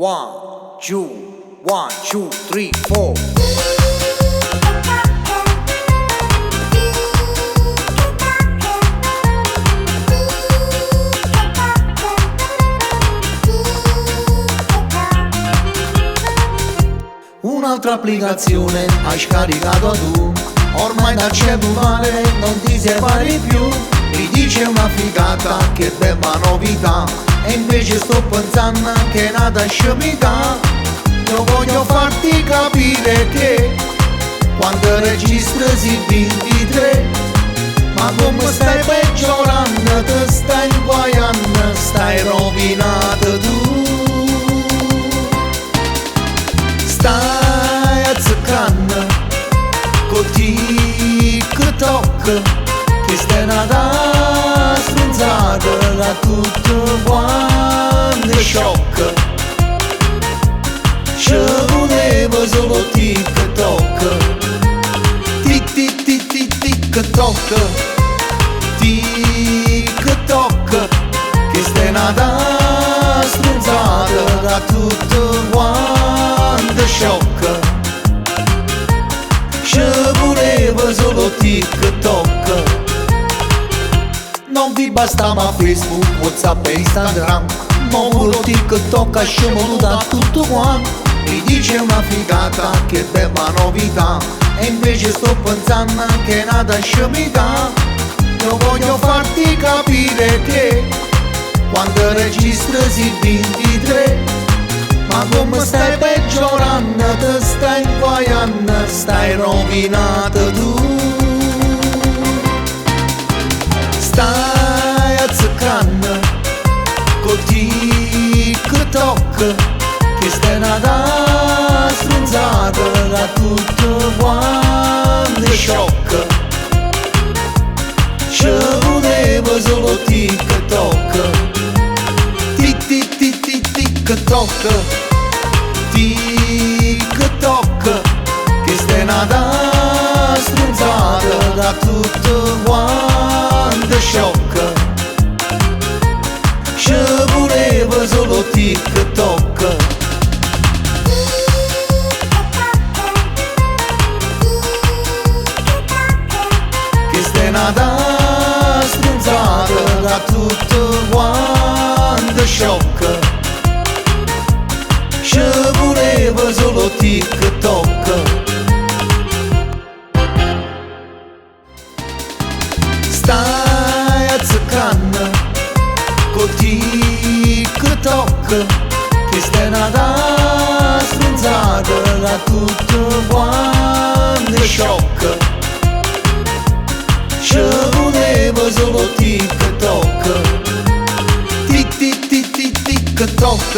1, 2, 1, 2, 3, 4. Un'altra applicazione hai scaricato tu, ormai dal cellulare non ti separi più. Mi dice una figata, che bella novità, e invece sto pensando che è nata scemità. Io voglio farti capire che quando registri il 23, ma come stai peggiorando, ti stai inguaiando, stai rovinato tu. Stai azzeccando con TikTok, che stai nata stronzata da tutto quanto shock. Ci voleva solo TikTok, TikTok, TikTok, che stai nata stronzata da tutto quanto shock. Ci voleva solo TikTok. Non vi bastava Facebook, WhatsApp e Instagram, ma pure TikTok asciamo da tutto quanto. Mi dice una figata, che bella novità, e invece sto pensando che è nata scemità. Io voglio farti capire che quando registri il 23, ma come stai peggiorando, ti stai inguaiando, stai rovinato tu. Stai azzeccando con TikTok, che stai nata stronzata da tutto quanto shock. Ci voleva solo TikTok, TikTok, TikTok, che stai nata stronzata da tutto quanto shock. Ci voleva solo TikTok. Che stai nata stronzata da tutto quanto shock. Ci voleva solo TikTok. Stai azzeccando con TikTok, che stai nata stronzata da tutto quanto shock. Ci voleva solo TikTok, TikTok,